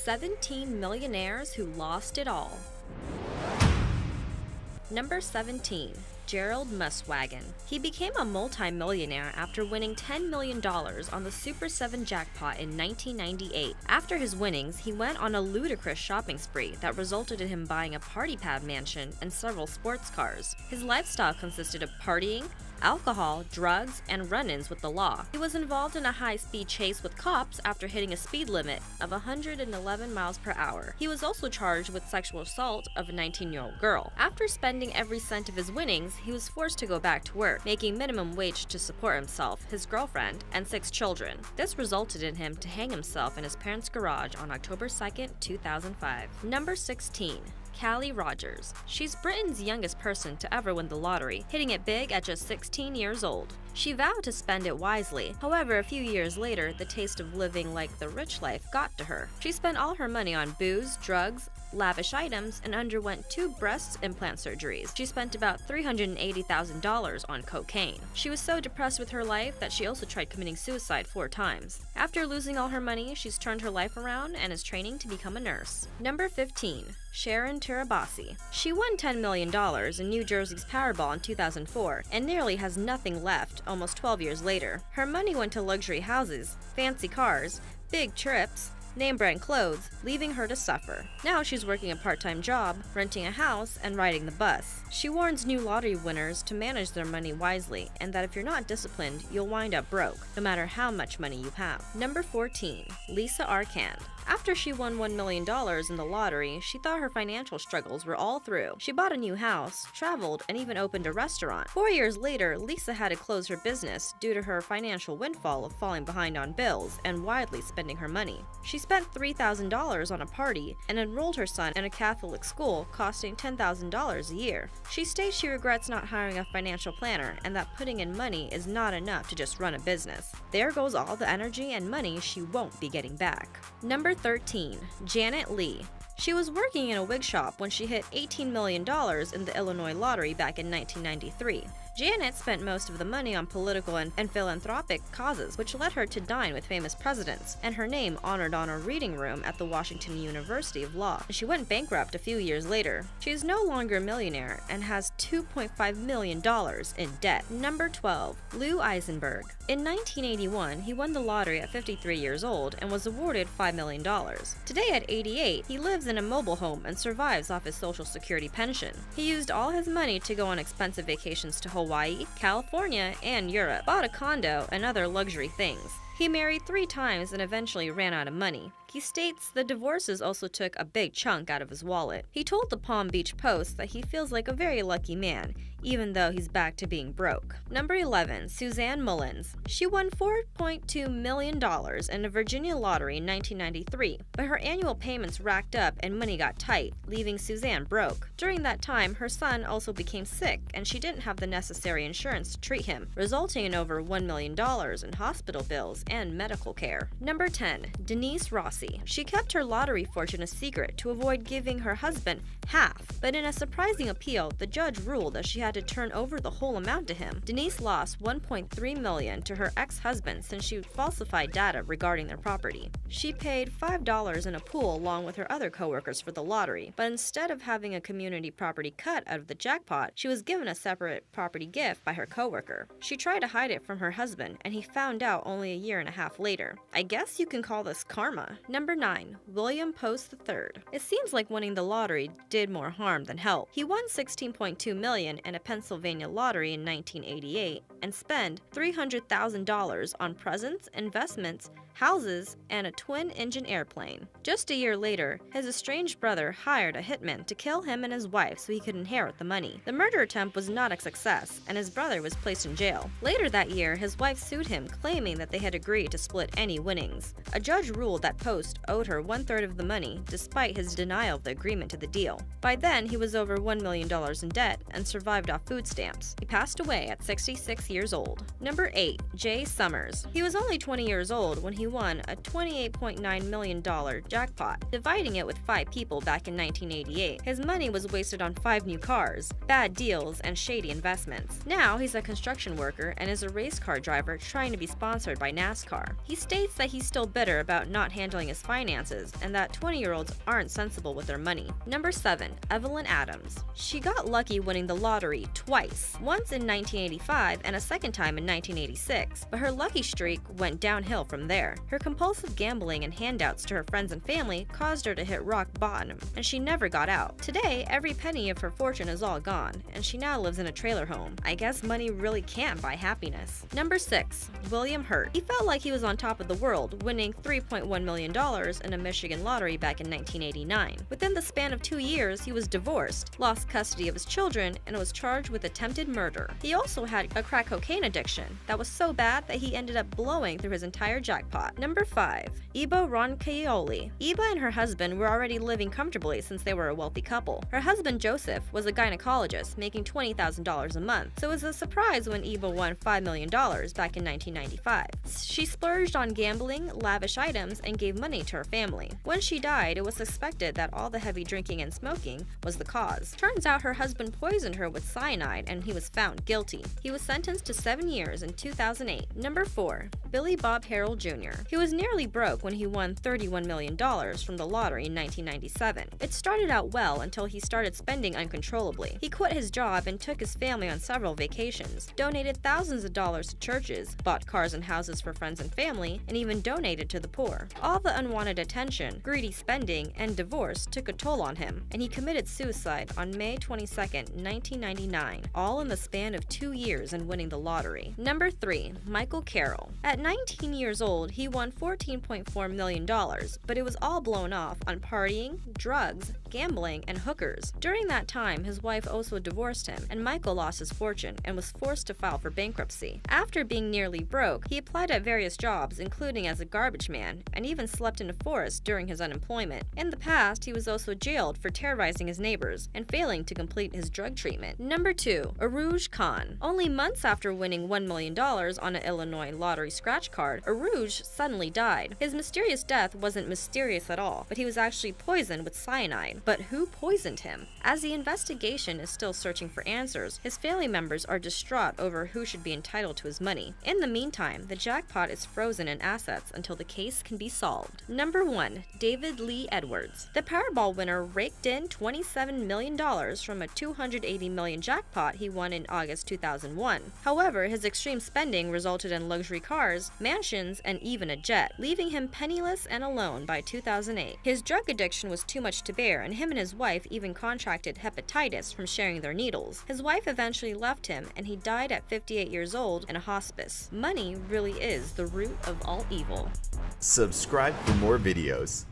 17 millionaires who lost it all. Number 17. Gerald Muswagon. He became a multi-millionaire after winning $10 million on the Super 7 jackpot in 1998. After his winnings, he went on a ludicrous shopping spree that resulted in him buying a party pad mansion and several sports cars. His lifestyle consisted of partying, alcohol, drugs, and run-ins with the law. He was involved in a high-speed chase with cops after hitting a speed limit of 111 miles per hour. He was also charged with sexual assault of a 19-year-old girl. After spending every cent of his winnings, he was forced to go back to work, making minimum wage to support himself, his girlfriend, and 6 children. This resulted in him to hang himself in his parents' garage on October 2, 2005. Number 16. Callie Rogers. She's Britain's youngest person to ever win the lottery, hitting it big at just 16 years old. She vowed to spend it wisely. However, a few years later, the taste of living like the rich life got to her. She spent all her money on booze, drugs, lavish items, and underwent 2 breast implant surgeries. She spent about $380,000 on cocaine. She was so depressed with her life that she also tried committing suicide 4 times. After losing all her money, she's turned her life around and is training to become a nurse. Number 15. Sharon Tirabassi. She won $10 million in New Jersey's Powerball in 2004 and nearly has nothing left almost 12 years later. Her money went to luxury houses, fancy cars, big trips, name-brand clothes, leaving her to suffer. Now she's working a part-time job, renting a house, and riding the bus. She warns new lottery winners to manage their money wisely and that if you're not disciplined, you'll wind up broke, no matter how much money you have. Number 14. Lisa Arcand. After she won $1 million in the lottery, she thought her financial struggles were all through. She bought a new house, traveled, and even opened a restaurant. 4 years later, Lisa had to close her business due to her financial windfall of falling behind on bills and widely spending her money. She spent $3,000 on a party and enrolled her son in a Catholic school, costing $10,000 a year. She states she regrets not hiring a financial planner and that putting in money is not enough to just run a business. There goes all the energy and money she won't be getting back. Number 13. Janet Lee. She was working in a wig shop when she hit $18 million in the Illinois lottery back in 1993. Janet spent most of the money on political and philanthropic causes, which led her to dine with famous presidents, and her name honored on a reading room at the Washington University of Law. She went bankrupt a few years later. She is no longer a millionaire and has $2.5 million in debt. Number 12. Lou Eisenberg. In 1981, he won the lottery at 53 years old and was awarded $5 million. Today at 88, he lives in a mobile home and survives off his Social Security pension. He used all his money to go on expensive vacations to Hawaii, California, and Europe, bought a condo, and other luxury things. He married 3 times and eventually ran out of money. He states the divorces also took a big chunk out of his wallet. He told the Palm Beach Post that he feels like a very lucky man, even though he's back to being broke. Number 11. Suzanne Mullins. She won $4.2 million in the Virginia lottery in 1993, but her annual payments racked up and money got tight, leaving Suzanne broke. During that time, her son also became sick, and she didn't have the necessary insurance to treat him, resulting in over $1 million in hospital bills and medical care. Number 10. Denise Rossi. She kept her lottery fortune a secret to avoid giving her husband half, but in a surprising appeal, the judge ruled that she had to turn over the whole amount to him. Denise lost $1.3 million to her ex-husband since she falsified data regarding their property. She paid $5 in a pool along with her other coworkers for the lottery, but instead of having a community property cut out of the jackpot, she was given a separate property gift by her coworker. She tried to hide it from her husband, and he found out only a year and a half later. I guess you can call this karma. Number 9. William Post III. It seems like winning the lottery did more harm than help. He won $16.2 million in a Pennsylvania lottery in 1988 and spent $300,000 on presents, investments, houses, and a twin-engine airplane. Just a year later, his estranged brother hired a hitman to kill him and his wife so he could inherit the money. The murder attempt was not a success, and his brother was placed in jail. Later that year, his wife sued him, claiming that they had agreed to split any winnings. A judge ruled that Post owed her 1/3 of the money, despite his denial of the agreement to the deal. By then, he was over $1 million in debt and survived off food stamps. He passed away at 66 6 years old. Number 8. Jay Summers. He was only 20 years old when he won a $28.9 million jackpot, dividing it with 5 people back in 1988. His money was wasted on 5 new cars, bad deals, and shady investments. Now he's a construction worker and is a race car driver trying to be sponsored by NASCAR. He states that he's still bitter about not handling his finances and that 20-year-olds aren't sensible with their money. Number 7. Evelyn Adams. She got lucky winning the lottery twice, once in 1985 and a second time in 1986, but her lucky streak went downhill from there. Her compulsive gambling and handouts to her friends and family caused her to hit rock bottom, and she never got out. Today, every penny of her fortune is all gone, and she now lives in a trailer home. I guess money really can't buy happiness. Number 6. William Hurt. He felt like he was on top of the world, winning $3.1 million in a Michigan lottery back in 1989. Within the span of 2 years, he was divorced, lost custody of his children, and was charged with attempted murder. He also had a crack cocaine addiction that was so bad that he ended up blowing through his entire jackpot. Number 5. Iba Roncaglioli. Iba and her husband were already living comfortably since they were a wealthy couple. Her husband Joseph was a gynecologist making $20,000 a month, so it was a surprise when Iba won $5 million back in 1995. She splurged on gambling, lavish items, and gave money to her family. When she died, it was suspected that all the heavy drinking and smoking was the cause. Turns out her husband poisoned her with cyanide and he was found guilty. He was sentenced to 7 years in 2008. Number 4. Billy Bob Harrell Jr. He was nearly broke when he won $31 million from the lottery in 1997. It started out well until he started spending uncontrollably. He quit his job and took his family on several vacations, donated thousands of dollars to churches, bought cars and houses for friends and family, and even donated to the poor. All the unwanted attention, greedy spending, and divorce took a toll on him, and he committed suicide on May 22, 1999, all in the span of 2 years and winning the lottery. Number 3. Michael Carroll. At 19 years old, he won $14.4 million, but it was all blown off on partying, drugs, gambling, and hookers. During that time, his wife also divorced him, and Michael lost his fortune and was forced to file for bankruptcy. After being nearly broke, he applied at various jobs, including as a garbage man, and even slept in a forest during his unemployment. In the past, he was also jailed for terrorizing his neighbors and failing to complete his drug treatment. Number 2. Aruj Khan. Only months after winning $1 million on an Illinois lottery scratch card, Aruj suddenly died. His mysterious death wasn't mysterious at all, but he was actually poisoned with cyanide. But who poisoned him? As the investigation is still searching for answers, his family members are distraught over who should be entitled to his money. In the meantime, the jackpot is frozen in assets until the case can be solved. Number 1. David Lee Edwards. The Powerball winner raked in $27 million from a $280 million jackpot he won in August 2001. However, his extreme spending resulted in luxury cars, mansions, and even a jet, leaving him penniless and alone by 2008. His drug addiction was too much to bear, and him and his wife even contracted hepatitis from sharing their needles. His wife eventually left him, and he died at 58 years old in a hospice. Money really is the root of all evil. Subscribe for more videos.